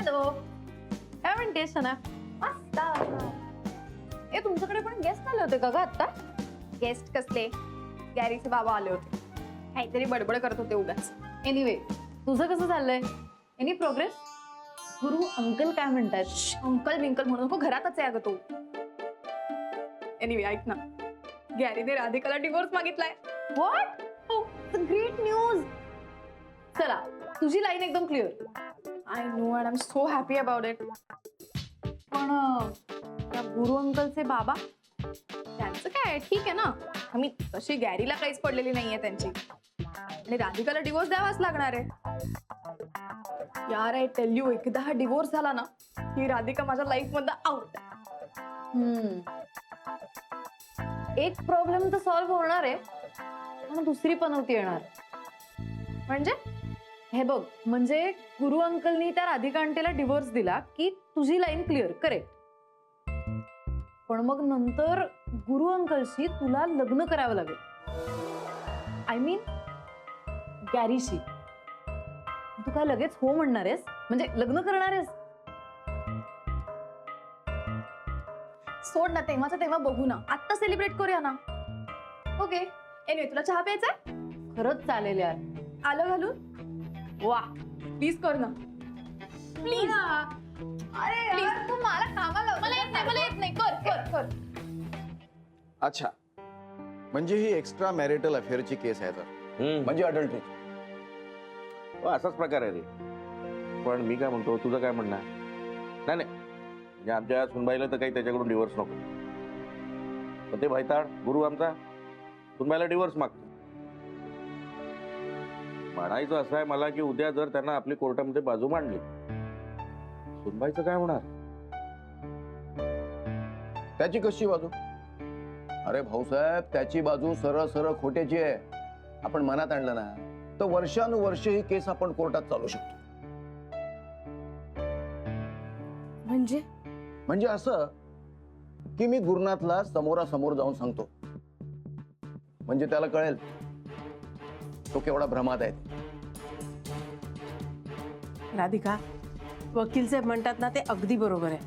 Hello, काय म्हणतेस सना? मस्त. ए, तुमच्याकडे पण गेस्ट आले होते का ग आता? गेस्ट कसले? गॅरीचे बाबा आले होते, काहीतरी बडबड करत होते उगाच. एनिवे, तुझं कसं चाललंय? Any progress? गुरु अंकल काय म्हणतात? अंकल बिंकल म्हणून नको, घरातच आहे अगं तो. एनिवे ऐक ना, गॅरीने राधिकाला डिवोर्स मागितलाय. व्हॉट? Great news. चला, तुझी लाईन एकदम clear. I know and I am so happy about it. पण त्या गुरु अंकलचे बाबा? त्यांचं काय, ठीक आहे ना. आम्ही तशी गॅरीला काहीच पडलेली नाहीये त्यांची, आणि राधिकाला डिवोर्स द्यावाच लागणार आहे. यार आय टेल यू, एकदा हा डिवोर्स झाला ना की राधिका माझ्या लाईफ मधला आउट. एक प्रॉब्लेम तर सॉल्व्ह होणार आहे, पण दुसरी पनवती येणार. म्हणजे हे बघ, म्हणजे गुरु अंकलनी त्या राधिका आंटीला डिवोर्स दिला की तुझी लाईन क्लिअर, करेक्ट. पण मग नंतर गुरु अंकलशी तुला लग्न करावं लागेल. I mean गॅरीशी. तू काय लगेच हो म्हणणार आहेस? म्हणजे लग्न करणार आहेस? सोड ना, तेव्हाच तेव्हा बघू ना, आत्ता सेलिब्रेट करूया ना. ओके, एनिवे तुला चहा प्यायचा? खरंच चालेल यार. आलं घालून? वा, प्लीज कर ना, प्लीज. अरे प्लीज, तू मला कामाला, मला येत नाही, कर कर कर. अच्छा, म्हणजे ही एक्स्ट्रा मॅरिटल अफेअरची केस आहे तर, म्हणजे अडल्टरी. असाच प्रकार आहे रे. पण मी काय म्हणतो, तुझं काय म्हणणं आहे? नाही नाही, म्हणजे आमच्या सुनबाईला तर काही त्याच्याकडून डिवोर्स नको. पण ते भैताळ गुरु आमचा सुनबाईला डिवोर्स मागतो. म्हणायचं असं आहे मला की उद्या जर त्यांना आपली कोर्टामध्ये बाजू मांडली, सुनबाईचं काय होणार? त्याची कशी बाजू? अरे भाऊसाहेब, त्याची बाजू सरळ सरळ खोट्याची आहे. आपण मनात आणलं ना तर वर्षानुवर्ष ही केस आपण कोर्टात चालू शकतो. म्हणजे असं की मी गुरुनाथला समोरासमोर जाऊन सांगतो, म्हणजे त्याला कळेल तो केवढा भ्रमात आहे. राधिका, वकील साहेब म्हणतात ना ते अगदी बरोबर आहे.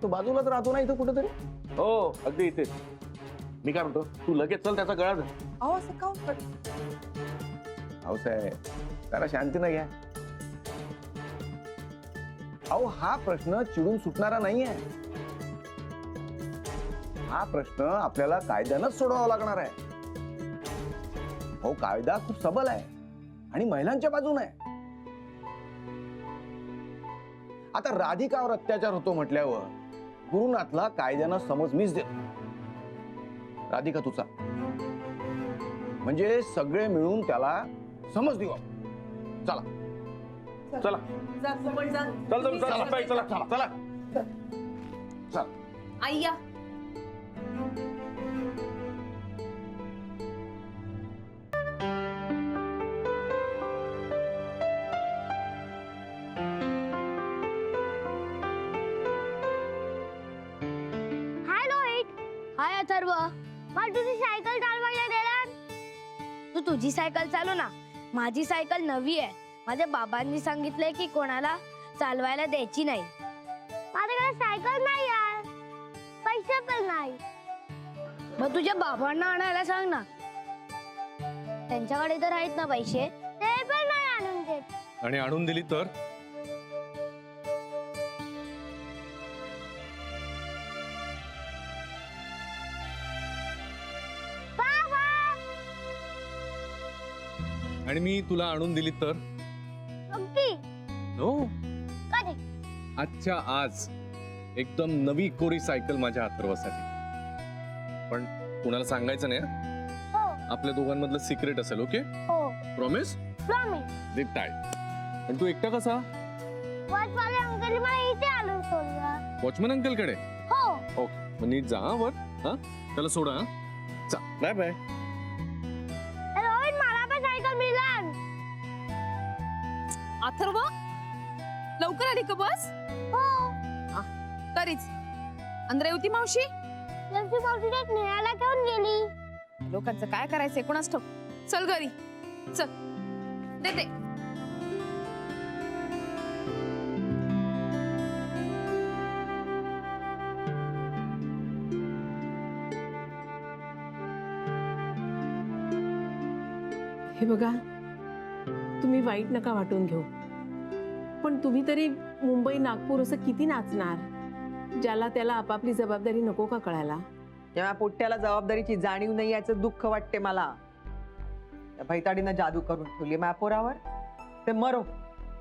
तो बाजूलाच राहतो ना इथं कुठेतरी. हो, अगदी इथेच. मी काय म्हणतो, तू लगेच चल, त्याचा गळा धर. अहो असं का? भाऊसाहेब, त्याला शांतीनं घ्या. अहो, हा प्रश्न चिडून सुटणारा नाहीये. हा प्रश्न आपल्याला कायद्यानंच सोडवावा लागणार आहे. हो, कायदा खूप सबल आहे आणि महिलांच्या बाजूने आहे. आता राधिकावर अत्याचार होतो म्हटल्यावर गुरुनाथला कायद्यानं समज मीच देतो. राधिका तुझा, म्हणजे सगळे मिळून त्याला समज देऊ. चला चला, पण जा. चल चल चला चला चला चला. चला. आय्या, हाय रोहित. हाय अथर्व. मला तुझी सायकल चालवायला देणार? तू तुझी सायकल चालव ना, माझी सायकल नवी आहे. माझ्या बाबांनी सांगितलंय की कोणाला चालवायला द्यायची नाही. माझ्याकडे सायकल नाही यार, पैसे पण नाही. मग तुझ्या बाबांना आणायला सांग ना, त्यांच्याकडे तर आहेत ना पैसे. ते पण नाही आणून देत. आणि आणून दिली तर? आणि मी तुला आणून दिली तर? अगदी. नो. कधी? आजच्या आज एकदम नवी कोरी सायकल माझ्या अथर्वासाठी. पण कुणाला सांगायचं नाही हं? हो आपल्या दोघांमधलं सिक्रेट असेल. ओके? हो, प्रॉमिस? प्रॉमिस. Zip tight. पण तू एकटा कसा? वॉचवाले अंकल मला इथे आणून सोडला. वॉचमन अंकल कडे? हो. ओके, मग नीट जा वर. हा, त्याला सोडा. हा, चा, बाय बाय. रोहित, मला पण सायकल मिळाल. अथर्व, लवकर आली का बस? हो. तरीच अंद्रावती मावशी लक्ष्मी मावशीने नेहाला घेऊन गेली. लोकांचं काय करायचंय कोणास ठाऊक. चल घरी, चल. दे दे. हे बघा, तुम्ही वाईट नका वाटून घेऊ, पण तुम्ही तरी मुंबई नागपूर असं किती नाचणार? ज्याला त्याला आपापली जबाबदारी नको का कळायला? तेव्हा पोट्याला जबाबदारीची जाणीव नाही याचं दुःख वाटते मला. त्या भैताडीनं जादू करून ठेवली महापोरावर. ते मरो,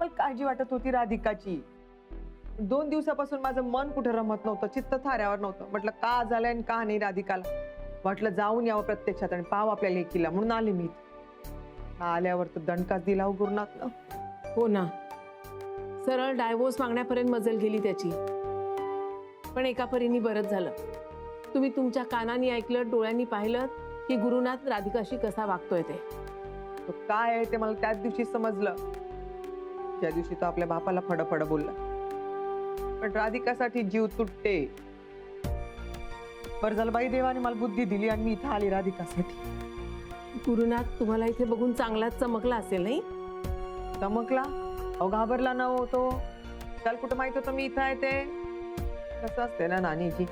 मला काळजी वाटत होती राधिकाची. 2 दिवसापासून माझं मन कुठं रमत नव्हतं, चित्त थाऱ्यावर नव्हतं. म्हटलं का झालंय आणि का नाही राधिकाला. म्हटलं जाऊन यावं प्रत्यक्षात आणि पाव आपल्या लेकीला, म्हणून आले मी. आल्यावर तर दणकाच दिला हो गुरुनाथनं. हो ना, सरळ डायव्होर्स मागण्यापर्यंत मजल गेली त्याची. पण एका परीने बरंच झालं, तुम्ही तुमच्या कानाने ऐकलं, डोळ्यांनी पाहिलं की गुरुनाथ राधिकाशी कसा वागतोय ते. तो काय आहे ते मला त्याच दिवशी समजलं, ज्या दिवशी तो आपल्या बापाला फडफड बोलला. पण राधिकासाठी जीव तुटते. बरं झालं बाई, देवाने मला बुद्धी दिली आणि मी इथं आली राधिकासाठी. गुरुनाथ तुम्हाला इथे बघून चांगलाच चमकला असेल नाही? चमकला? अहो घाबरला ना हो तो. त्याला कुठं माहित होतं मी इथं आहे ते. कसं असते ना नानीजी,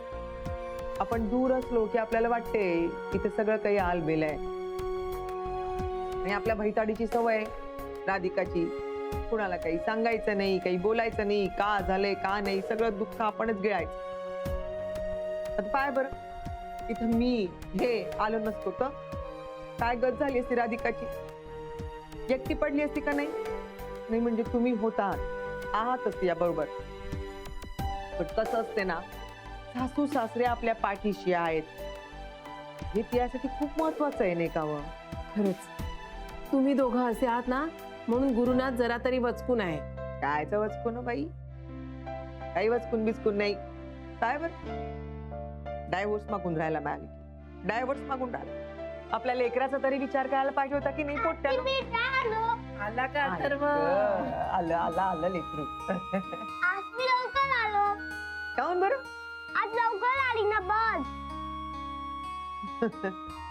आपण दूर असलो की आपल्याला वाटते इथे सगळं काही आलबेल आहे. आणि आपल्या भैताडीची सवय राधिकाची, कुणाला काही सांगायचं नाही, काही बोलायचं नाही, का झालंय का नाही, सगळं दुःख आपणच गिळायचं. आता पाय बरं, इथं मी हे आलो नसतो तर काय गत झाली असती राधिकाची? एकटी पडली असती का नाही? नाही म्हणजे तुम्ही आहातच या बरोबर. पण कसं असते ना, सासू सासरे आपल्या पाठीशी आहेत, हे त्यासाठी खूप महत्वाचं आहे नाही का व? खरंच तुम्ही दोघं असे आहात ना, म्हणून गुरुनाथ जरा तरी वचकून आहे. कायचं वचकून हो बाई? काही वचकून बिचकून नाही. काय बरं, डायव्होर्स मागून राहायला मिळाली, डायव्होर्स मागून राहिला. आपल्या लेकराचा तरी विचार करायला पाहिजे होता की नाही पोट्याला. आला का अथर्व? आलं आलं आलं लेकरू. आज मी लवकर आलो. काऊन बरं? आज लवकर आली ना बस.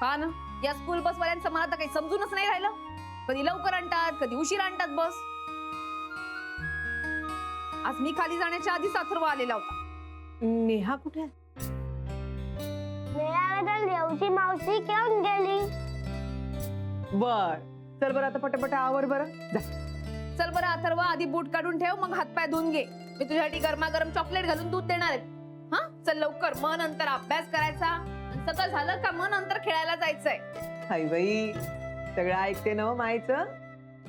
हा ना, या स्कूल बस वाल्यांचं मला तर काही समजूनच नाही राहिलं. कधी लवकर आणतात, कधी उशीर आणतात बस. आज मी खाली जाण्याच्या आधीच अथर्व आलेला होता. नेहा कुठे आहे? मेळाव्यात देवची मावशी घेऊन गेली. बर, चल बरं आता पटापट आवर बरं. जा. चल बरं अथर्व, आधी बूट काढून ठेव, मग हातपाय धुवून घे. मी तुझ्यासाठी गरमागरम चॉकलेट घालून दूध देणार आहे. हा चल लवकर, मग नंतर अभ्यास करायचा. आणि सगळं झालं का मग नंतर खेळायला जायचंय. हाय बाई, सगळं ऐकते ना मायचं.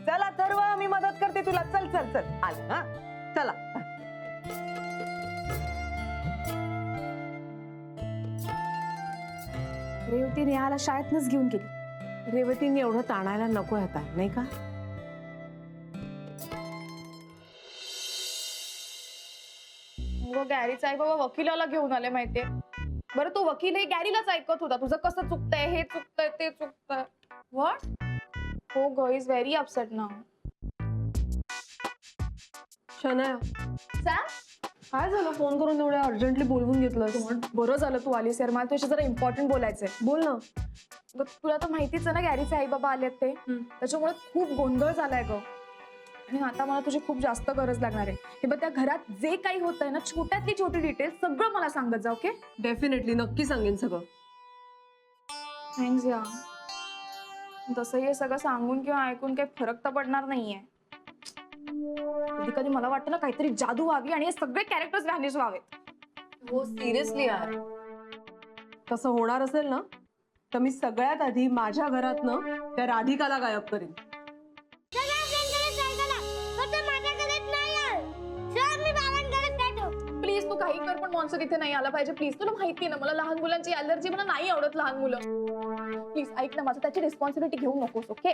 चला सर्व, मी मदत करते तुला. चल चल चल आल. हा चला. रेवती नेहाला शाळेतनच घेऊन गेली. रेवतीने एवढं ताणायला नको आता, नाही का? गॅरीचा आई बाबा वकिलाला घेऊन आले माहितीये. बरं तो वकील हे गॅरीलाच ऐकत होता, तुझं कसं चुकतंय, हे चुकतंय, ते चुकतंय. व्हॉट? हो ग, is very upset now. Shanaya, Sam, काय झालं, फोन करून एवढ्या अर्जंटली बोलवून घेतलं? बरं झालं तू आलीस यार, मला तुझ्याशी जरा इम्पॉर्टंट बोलायचंय. बोल ना. तुला तर माहितीच आहे ना गॅरीचे आई बाबा आलेत ते. त्याच्यामुळे खूप गोंधळ झालाय ग. आणि आता मला तुझी खूप जास्त गरज लागणार आहे. हे बघ, त्या घरात जे काही होत आहे ना, छोट्यातली छोटी डिटेल सगळं मला सांगत जा. ओके? डेफिनेटली, नक्की सांगेन सगळं. थँक्स या. तसंही हे सगळं सांगून किंवा ऐकून काही फरक तर पडणार नाहीये. कधी कधी मला वाटतं ना, काहीतरी जादू व्हावी आणि हे सगळे कॅरेक्टर्स व्हॅनिश व्हावेत. हो, सिरियसली यार. तसं होणार असेल ना, तर मी सगळ्यात आधी माझ्या घरातनं त्या राधिकाला गायब करेन. प्लीज तू काही कर, पण मॉन्स्टर इथे नाही आला पाहिजे. प्लीज, तुला माहिती ना मला लहान मुलांची अलर्जी, मला नाही आवडत लहान मुलं. प्लीज ऐक ना माझं, त्याची रिस्पॉन्सिबिलिटी घेऊ नकोस. ओके?